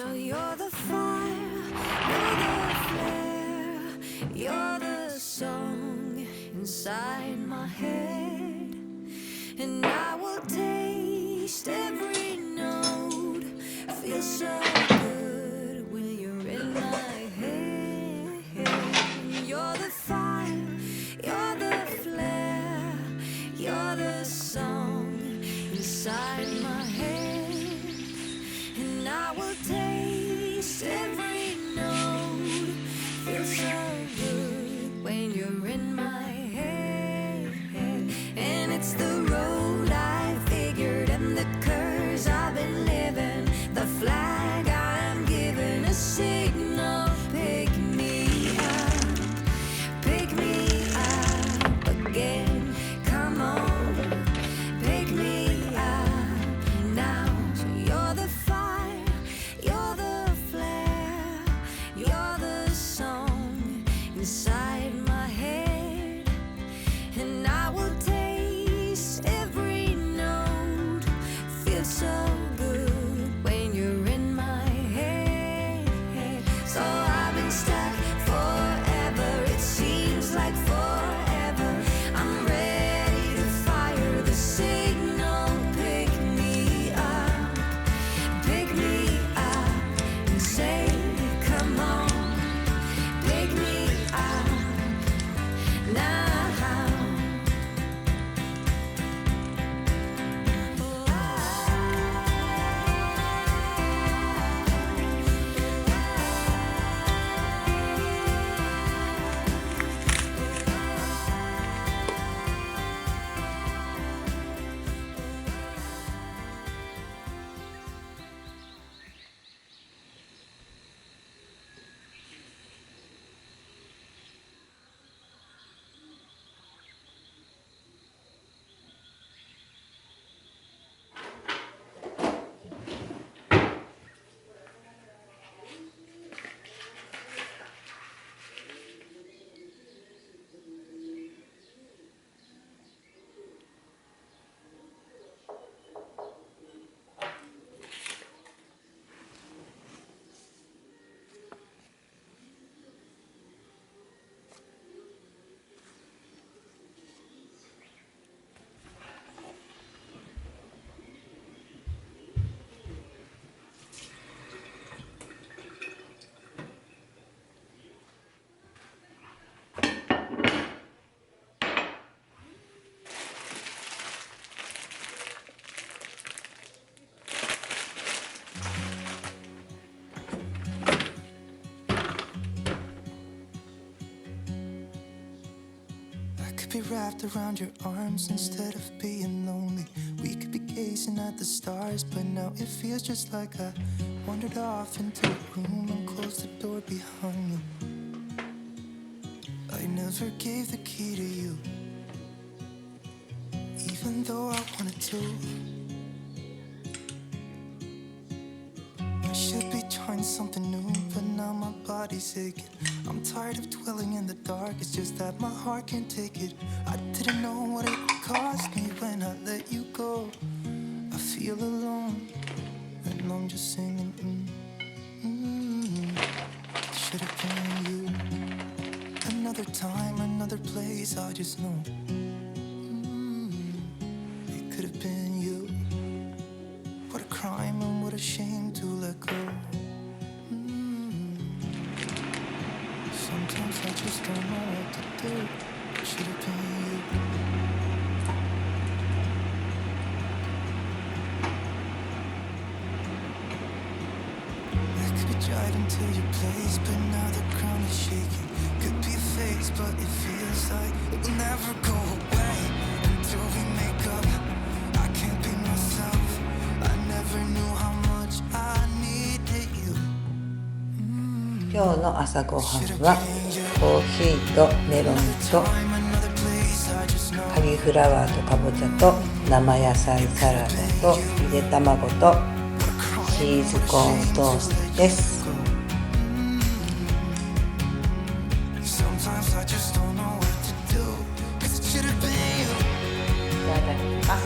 So you're the fire, you're the flare, you're the song inside my head. And I will taste every note, feel so good when you're in my head. You're the fire, you're the flare, you're the song inside my head. And I will taste every note, feel so good when you're in my head. And it's the road I figured and the curse I've been living, the flag I'm giving, a signal. Pick me up again. Come on, pick me up now. So you're the fire, you're the flare, you're the song inside my head. And I will taste every note, feel so good when you're in my head. So I've been stuck forever, it seems like forever. I'm ready to fire the signal. Pick me up and say, come on, pick me up now. I could be wrapped around your arms instead of being lonely. We could be gazing at the stars, but now it feels just like I wandered off into a room and closed the door behind me. I never gave the key to you, even though I wanted to. I should be trying something new, but now my body's aching. I'm tired of dwelling in the dark, it's just that my heart can't take it. I didn't know what it would cost me when I let you go. I feel alone, and I'm just singing, It should have been you. Another time, another place, I just know. It could have been you. What a crime and what a shame to let go. Sometimes I just don't know what to do. It should have been you. I could be driving to your place, but now the ground is shaking. Could be a phase, but it feels like it will never go away until we make up. I can't be myself. I never knew how much I needed you. 今日の朝ごはんはコーヒーとメロンとカリフラワーとかぼちゃと生野菜サラダとゆで卵とチーズコーントーストです。いただきます。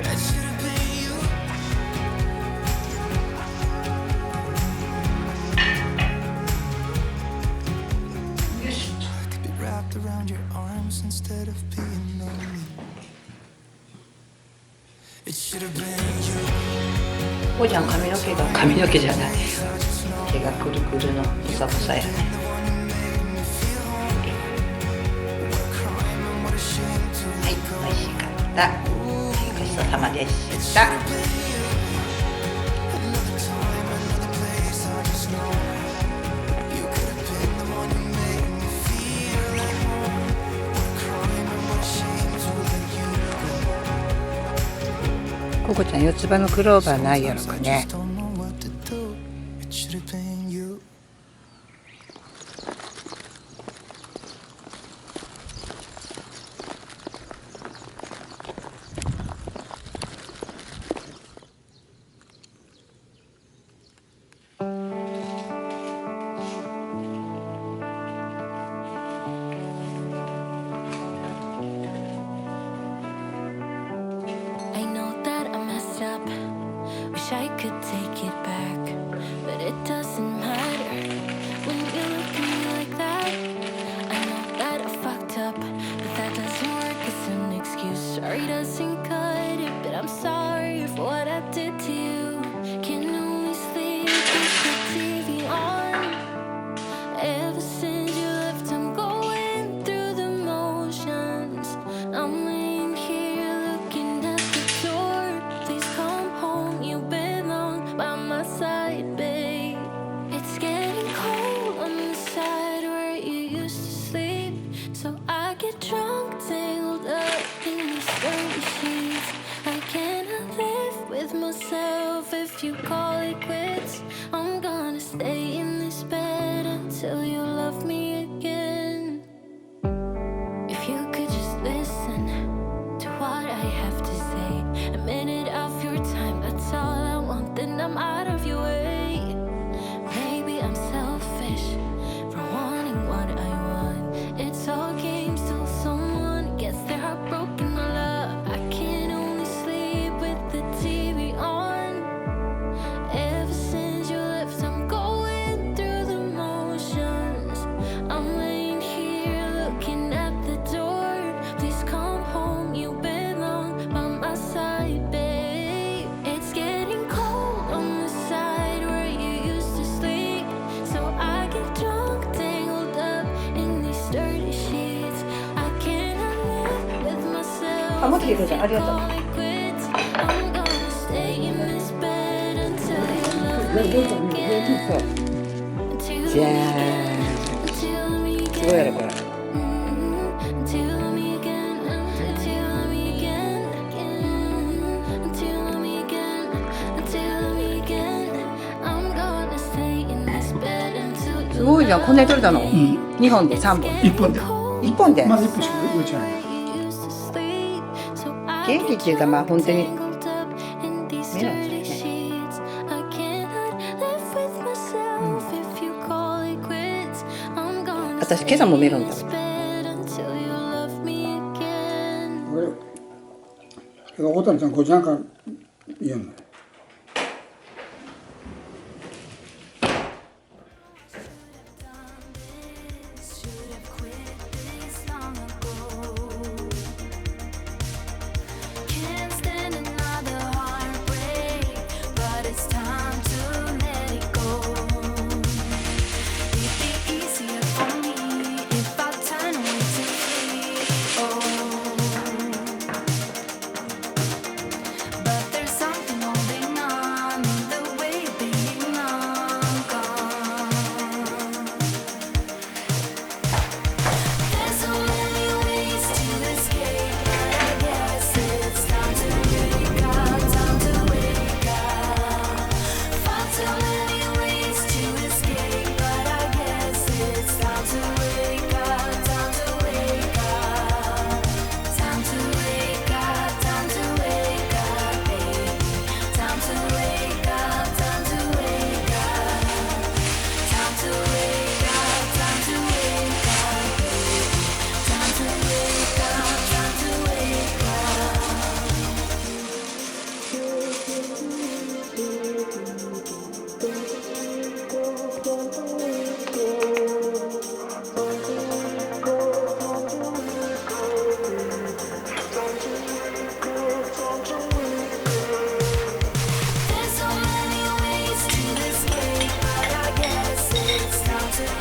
That should have been instead of being lonely. It should have been you. おーちゃん髪の毛じゃない毛がくるくるのふさふさやね。はい、美味しかった。ごちそうさまでした。ココちゃん四つ葉のクローバーないやろかね。 Don't know what to do. It should have been you. I know that I messed up. Wish I could take it back, but it doesn't matter when you look at me like that. I know that I fucked up, but that doesn't work as an excuse. Sorry doesn't cut it, but I'm sorry for what I did to you. Can only sleep with the TV on. Ever since you left, I'm going through the motions. I'm laying here looking at the door. Please come home, you belong by my side, babe. It's getting cold on the side where you used to sleep, so I get drunk, tangled up in these dirty sheets. I cannot live with myself if you call it quits. I'm gonna stay in this bed until you love me again. If you could just listen to what I have to say, a minute of your time, that's all I want, then I'm out of your way. Maybe I'm selfish for wanting what I want. It's all games till someone gets their heart broken. My love, I can only sleep with the TV on. Ever since you left, I'm going through the motions. I'm laying here looking at the door. Please come home, you belong by my side, babe. It's getting cold on the side where you used to sleep, so I get drunk, tangled up in these dirty sheets. I cannot live with myself. あ、持ってきてくれた。ありがとう。 Call it quits. I'm gonna stay in this bed until you love me again. Until じゃーん。 until we すごいやろこれ。 until me again, until me again, until me again, until me again. I'm gonna stay in this bed until you すごいじゃん。こんなに取れたの。ん2本で3本。 1本で1本で。まず1本しか植えちゃない。元気っていうかまあ本当にメロンですね。私今朝もメロン食べた。俺大谷さんこっちなんか言うの。But there's something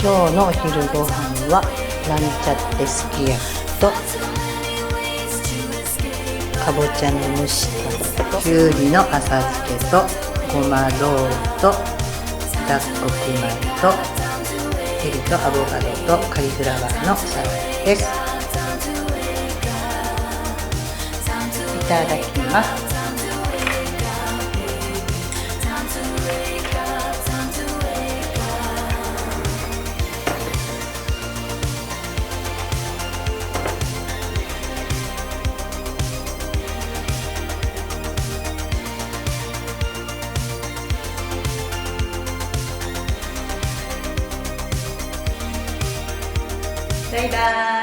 今日のお昼ご飯はなんちゃってすき焼きとかぼちゃの蒸したときゅうりの浅漬けとごまロールと雑穀米とエビとアボカドとカリフラワーのサラダです。いただきます。バイバーイ。